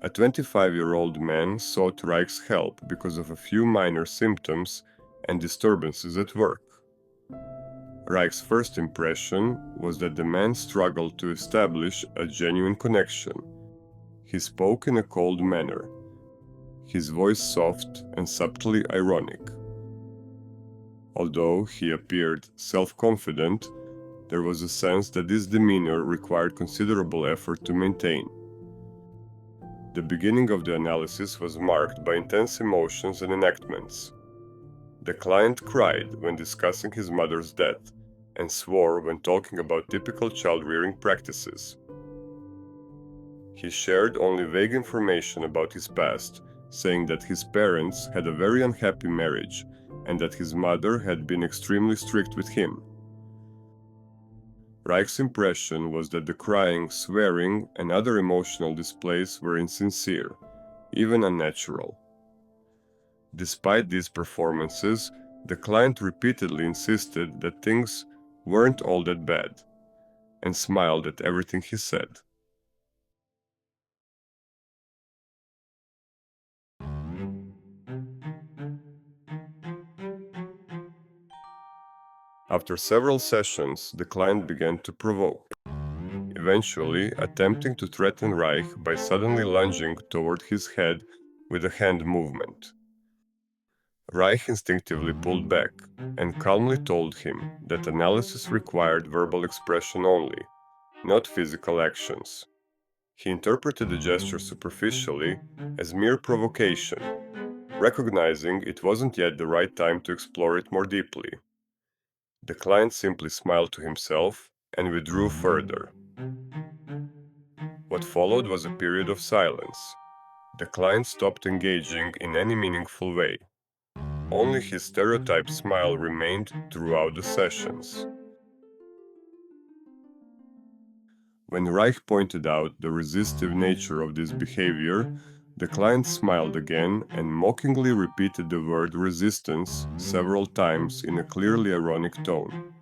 A 25-year-old man sought Reich's help because of a few minor symptoms and disturbances at work. Reich's first impression was that the man struggled to establish a genuine connection. He spoke in a cold manner, his voice soft and subtly ironic. Although he appeared self-confident, there was a sense that this demeanor required considerable effort to maintain. The beginning of the analysis was marked by intense emotions and enactments. The client cried when discussing his mother's death and swore when talking about typical child-rearing practices. He shared only vague information about his past, saying that his parents had a very unhappy marriage and that his mother had been extremely strict with him. Reich's impression was that the crying, swearing, and other emotional displays were insincere, even unnatural. Despite these performances, the client repeatedly insisted that things weren't all that bad, and smiled at everything he said. After several sessions, the client began to provoke, eventually attempting to threaten Reich by suddenly lunging toward his head with a hand movement. Reich instinctively pulled back and calmly told him that analysis required verbal expression only, not physical actions. He interpreted the gesture superficially as mere provocation, recognizing it wasn't yet the right time to explore it more deeply. The client simply smiled to himself and withdrew further. What followed was a period of silence. The client stopped engaging in any meaningful way. Only his stereotyped smile remained throughout the sessions. When Reich pointed out the resistive nature of this behavior, the client smiled again and mockingly repeated the word resistance several times in a clearly ironic tone.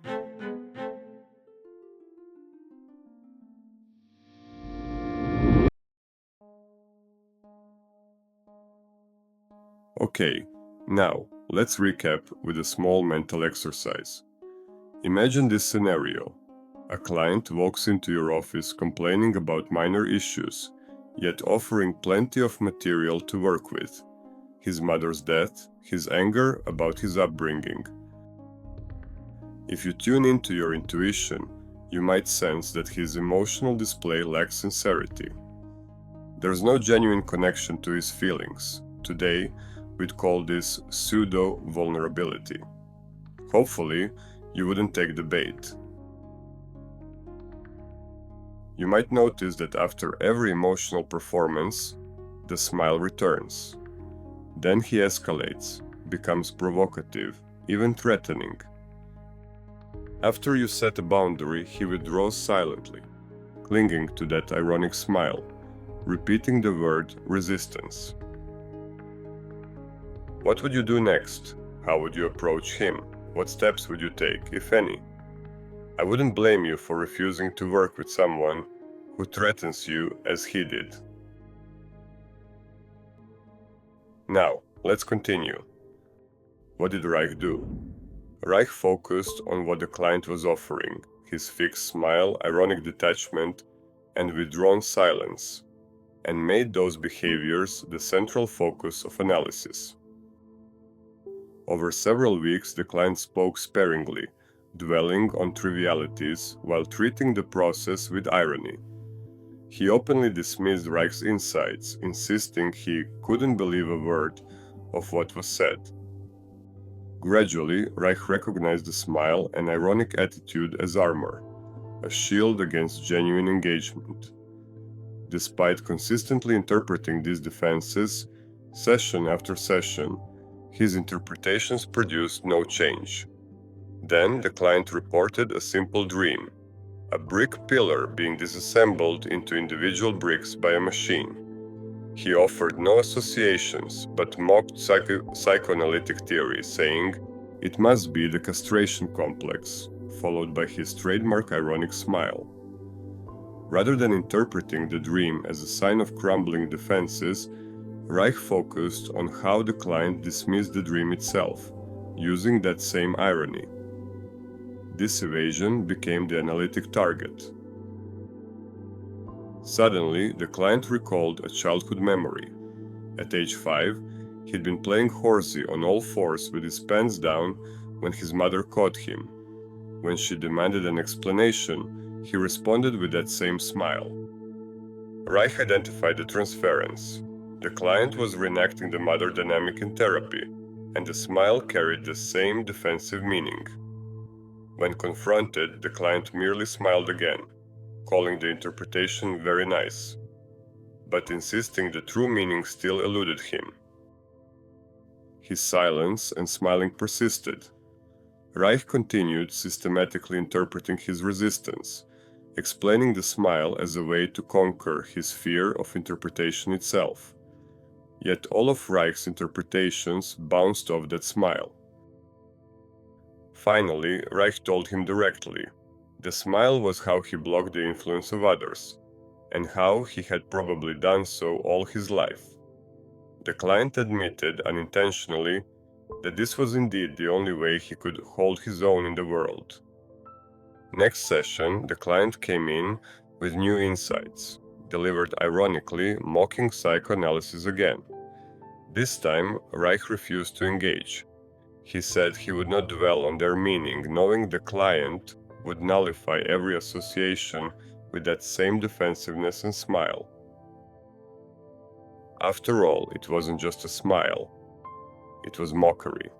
Okay, now let's recap with a small mental exercise. Imagine this scenario. A client walks into your office complaining about minor issues, yet offering plenty of material to work with. His mother's death, his anger about his upbringing. If you tune into your intuition, you might sense that his emotional display lacks sincerity. There's no genuine connection to his feelings. Today, we'd call this pseudo-vulnerability. Hopefully, you wouldn't take the bait. You might notice that after every emotional performance, the smile returns. Then he escalates, becomes provocative, even threatening. After you set a boundary, he withdraws silently, clinging to that ironic smile, repeating the word resistance. What would you do next? How would you approach him? What steps would you take, if any? I wouldn't blame you for refusing to work with someone who threatens you as he did. Now, let's continue. What did Reich do? Reich focused on what the client was offering, his fixed smile, ironic detachment, and withdrawn silence, and made those behaviors the central focus of analysis. Over several weeks, the client spoke sparingly, dwelling on trivialities while treating the process with irony. He openly dismissed Reich's insights, insisting he couldn't believe a word of what was said. Gradually, Reich recognized the smile and ironic attitude as armor, a shield against genuine engagement. Despite consistently interpreting these defenses, session after session, his interpretations produced no change. Then the client reported a simple dream, a brick pillar being disassembled into individual bricks by a machine. He offered no associations, but mocked psychoanalytic theory, saying, "It must be the castration complex," followed by his trademark ironic smile. Rather than interpreting the dream as a sign of crumbling defenses, Reich focused on how the client dismissed the dream itself, using that same irony. This evasion became the analytic target. Suddenly, the client recalled a childhood memory. At age 5, he'd been playing horsey on all fours with his pants down when his mother caught him. When she demanded an explanation, he responded with that same smile. Reich identified the transference. The client was reenacting the mother dynamic in therapy, and the smile carried the same defensive meaning. When confronted, the client merely smiled again, calling the interpretation very nice, but insisting the true meaning still eluded him. His silence and smiling persisted. Reich continued systematically interpreting his resistance, explaining the smile as a way to conquer his fear of interpretation itself. Yet all of Reich's interpretations bounced off that smile. Finally, Reich told him directly. The smile was how he blocked the influence of others, and how he had probably done so all his life. The client admitted unintentionally that this was indeed the only way he could hold his own in the world. Next session, the client came in with new insights, delivered ironically, mocking psychoanalysis again. This time, Reich refused to engage. He said he would not dwell on their meaning, knowing the client would nullify every association with that same defensiveness and smile. After all, it wasn't just a smile. It was mockery.